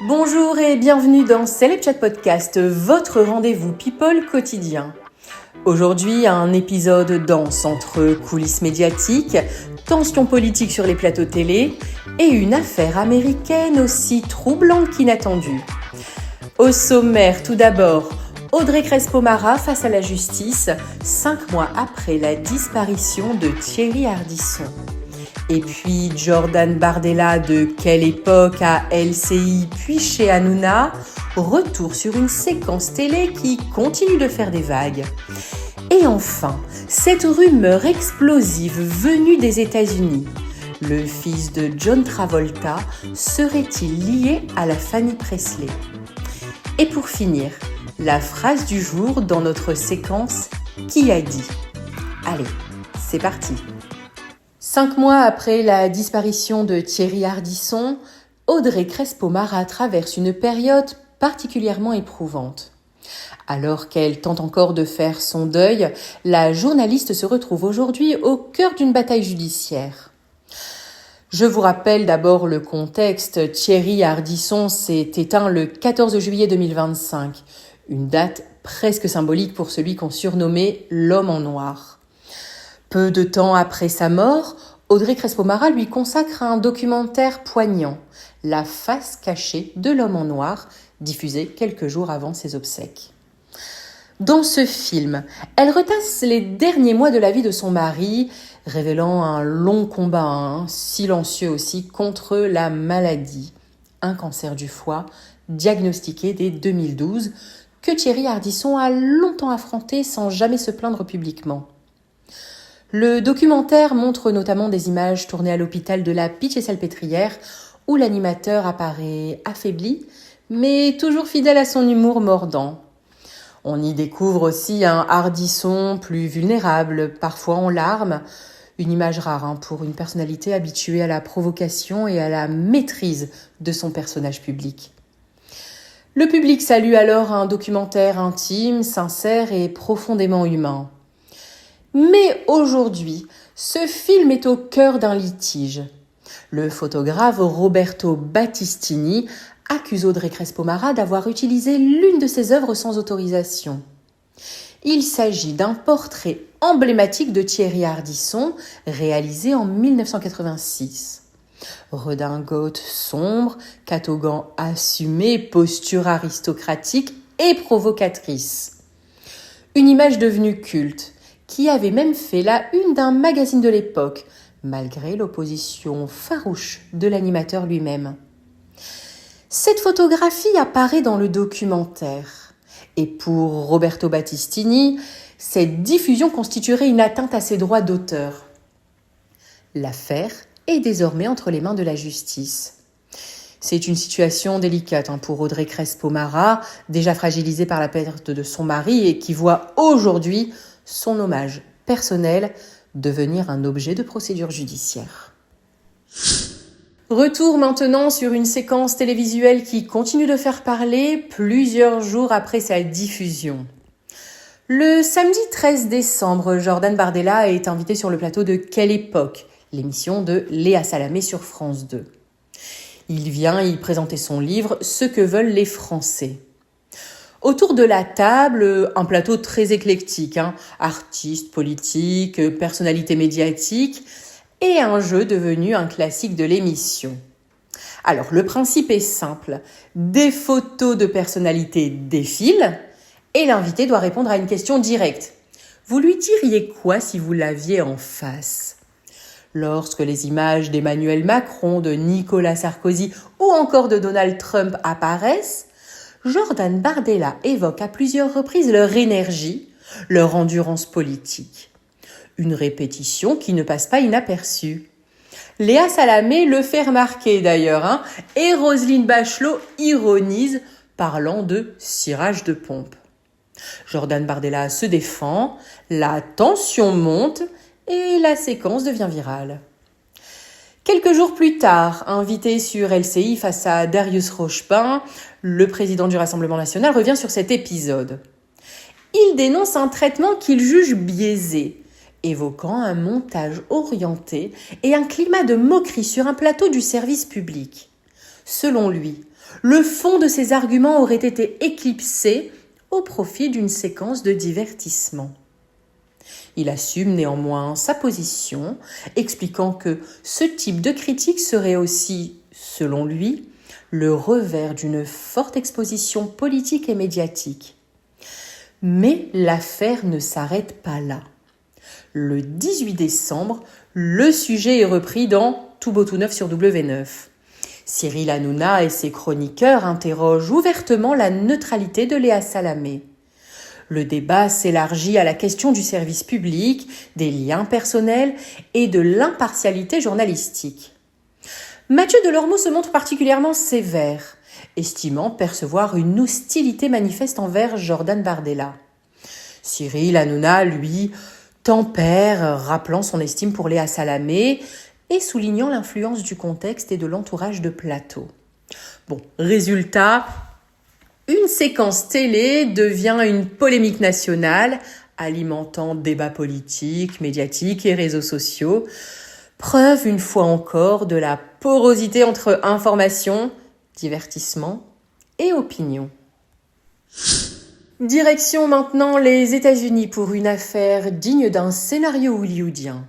Bonjour et bienvenue dans Celeb Chat Podcast, votre rendez-vous people quotidien. Aujourd'hui, un épisode dense entre coulisses médiatiques, tensions politiques sur les plateaux télé et une affaire américaine aussi troublante qu'inattendue. Au sommaire, tout d'abord, Audrey Crespo-Mara face à la justice, 5 mois après la disparition de Thierry Ardisson. Et puis Jordan Bardella de Quelle époque à LCI puis chez Hanouna, retour sur une séquence télé qui continue de faire des vagues. Et enfin, cette rumeur explosive venue des États-Unis. Le fils de John Travolta serait-il lié à la famille Presley? Et pour finir, la phrase du jour dans notre séquence « Qui a dit ?» Allez, c'est parti. 5 mois après la disparition de Thierry Ardisson, Audrey Crespo-Mara traverse une période particulièrement éprouvante. Alors qu'elle tente encore de faire son deuil, la journaliste se retrouve aujourd'hui au cœur d'une bataille judiciaire. Je vous rappelle d'abord le contexte. Thierry Ardisson s'est éteint le 14 juillet 2025, une date presque symbolique pour celui qu'on surnommait l'homme en noir. Peu de temps après sa mort, Audrey Crespo-Mara lui consacre un documentaire poignant, La face cachée de l'homme en noir, diffusé quelques jours avant ses obsèques. Dans ce film, elle retasse les derniers mois de la vie de son mari, révélant un long combat, silencieux aussi, contre la maladie, un cancer du foie, diagnostiqué dès 2012, que Thierry Ardisson a longtemps affronté sans jamais se plaindre publiquement. Le documentaire montre notamment des images tournées à l'hôpital de la Pitié-Salpêtrière où l'animateur apparaît affaibli, mais toujours fidèle à son humour mordant. On y découvre aussi un Ardisson plus vulnérable, parfois en larmes, une image rare pour une personnalité habituée à la provocation et à la maîtrise de son personnage public. Le public salue alors un documentaire intime, sincère et profondément humain. Mais aujourd'hui, ce film est au cœur d'un litige. Le photographe Roberto Battistini accuse Audrey Crespo-Mara d'avoir utilisé l'une de ses œuvres sans autorisation. Il s'agit d'un portrait emblématique de Thierry Ardisson, réalisé en 1986. Redingote sombre, catogan assumé, posture aristocratique et provocatrice. Une image devenue culte, qui avait même fait la une d'un magazine de l'époque, malgré l'opposition farouche de l'animateur lui-même. Cette photographie apparaît dans le documentaire. Et pour Roberto Battistini, cette diffusion constituerait une atteinte à ses droits d'auteur. L'affaire est désormais entre les mains de la justice. C'est une situation délicate pour Audrey Crespo-Mara, déjà fragilisée par la perte de son mari et qui voit aujourd'hui son hommage personnel devenir un objet de procédure judiciaire. Retour maintenant sur une séquence télévisuelle qui continue de faire parler plusieurs jours après sa diffusion. Le samedi 13 décembre, Jordan Bardella est invité sur le plateau de Quelle époque, l'émission de Léa Salamé sur France 2. Il vient y présenter son livre « Ce que veulent les Français ». Autour de la table, un plateau très éclectique, artistes, politiques, personnalités médiatiques et un jeu devenu un classique de l'émission. Alors, le principe est simple. Des photos de personnalités défilent et l'invité doit répondre à une question directe. Vous lui diriez quoi si vous l'aviez en face ? Lorsque les images d'Emmanuel Macron, de Nicolas Sarkozy ou encore de Donald Trump apparaissent, Jordan Bardella évoque à plusieurs reprises leur énergie, leur endurance politique. Une répétition qui ne passe pas inaperçue. Léa Salamé le fait remarquer d'ailleurs, et Roselyne Bachelot ironise, parlant de cirage de pompe. Jordan Bardella se défend, la tension monte et la séquence devient virale. Quelques jours plus tard, invité sur LCI face à Darius Rochepin, le président du Rassemblement national revient sur cet épisode. Il dénonce un traitement qu'il juge biaisé, évoquant un montage orienté et un climat de moquerie sur un plateau du service public. Selon lui, Le fond de ses arguments aurait été éclipsé au profit d'une séquence de divertissement. Il assume néanmoins sa position, expliquant que ce type de critique serait aussi, selon lui, le revers d'une forte exposition politique et médiatique. Mais l'affaire ne s'arrête pas là. Le 18 décembre, le sujet est repris dans Tout beau tout neuf sur W9. Cyril Hanouna et ses chroniqueurs interrogent ouvertement la neutralité de Léa Salamé. Le débat s'élargit à la question du service public, des liens personnels et de l'impartialité journalistique. Mathieu Delormeau se montre particulièrement sévère, estimant percevoir une hostilité manifeste envers Jordan Bardella. Cyril Hanouna, lui, tempère, rappelant son estime pour Léa Salamé et soulignant l'influence du contexte et de l'entourage de plateau. Bon, résultat, une séquence télé devient une polémique nationale, alimentant débats politiques, médiatiques et réseaux sociaux. Preuve, une fois encore, de la porosité entre information, divertissement et opinion. Direction maintenant les États-Unis pour une affaire digne d'un scénario hollywoodien.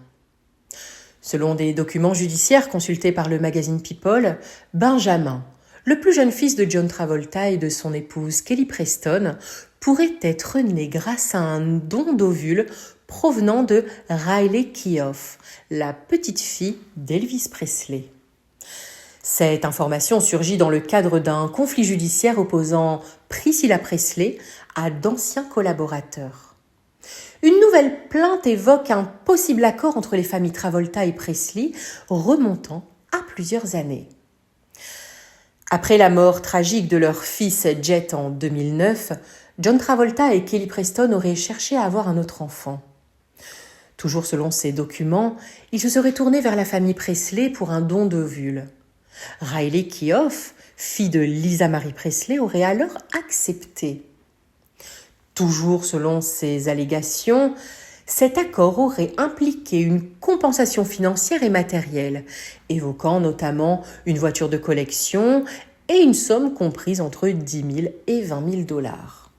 Selon des documents judiciaires consultés par le magazine People, Benjamin, le plus jeune fils de John Travolta et de son épouse Kelly Preston, pourrait être né grâce à un don d'ovule provenant de Riley Keough, la petite fille d'Elvis Presley. Cette information surgit dans le cadre d'un conflit judiciaire opposant Priscilla Presley à d'anciens collaborateurs. Une nouvelle plainte évoque un possible accord entre les familles Travolta et Presley, remontant à plusieurs années. Après la mort tragique de leur fils Jet en 2009, John Travolta et Kelly Preston auraient cherché à avoir un autre enfant. Toujours selon ces documents, ils se seraient tournés vers la famille Presley pour un don d'ovule. Riley Keough, fille de Lisa Marie Presley, aurait alors accepté. Toujours selon ces allégations, cet accord aurait impliqué une compensation financière et matérielle, évoquant notamment une voiture de collection et une somme comprise entre 10 000 et 20 000 dollars.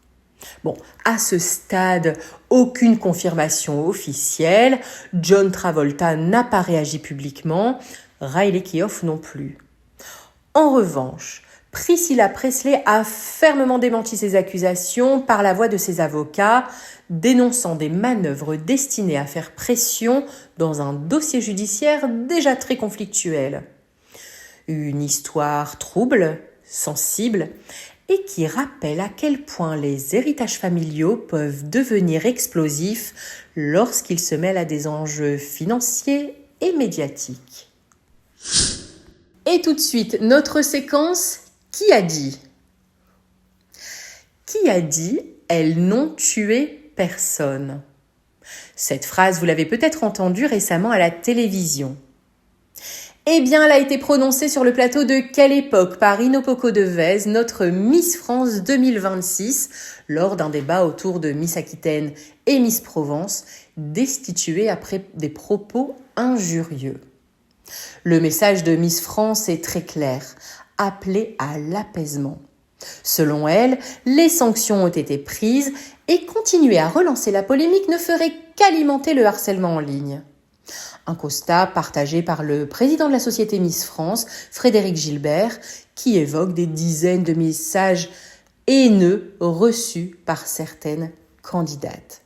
Bon, à ce stade, aucune confirmation officielle. John Travolta n'a pas réagi publiquement, Riley Keough non plus. En revanche, Priscilla Presley a fermement démenti ces accusations par la voix de ses avocats, dénonçant des manœuvres destinées à faire pression dans un dossier judiciaire déjà très conflictuel. Une histoire trouble, sensible, et qui rappelle à quel point les héritages familiaux peuvent devenir explosifs lorsqu'ils se mêlent à des enjeux financiers et médiatiques. Et tout de suite, notre séquence « Qui a dit ?» Qui a dit « Elles n'ont tué personne ?» Cette phrase, vous l'avez peut-être entendue récemment à la télévision. Eh bien, elle a été prononcée sur le plateau de Quelle époque par Inopoko Devez, notre Miss France 2026, lors d'un débat autour de Miss Aquitaine et Miss Provence, destituée après des propos injurieux. Le message de Miss France est très clair, appelé à l'apaisement. Selon elle, les sanctions ont été prises et continuer à relancer la polémique ne ferait qu'alimenter le harcèlement en ligne. Un constat partagé par le président de la société Miss France, Frédéric Gilbert, qui évoque des dizaines de messages haineux reçus par certaines candidates.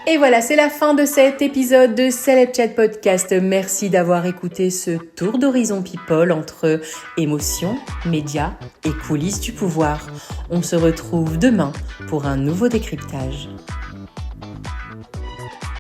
Et voilà, c'est la fin de cet épisode de Celeb Chat Podcast. Merci d'avoir écouté ce tour d'horizon People entre émotions, médias et coulisses du pouvoir. On se retrouve demain pour un nouveau décryptage.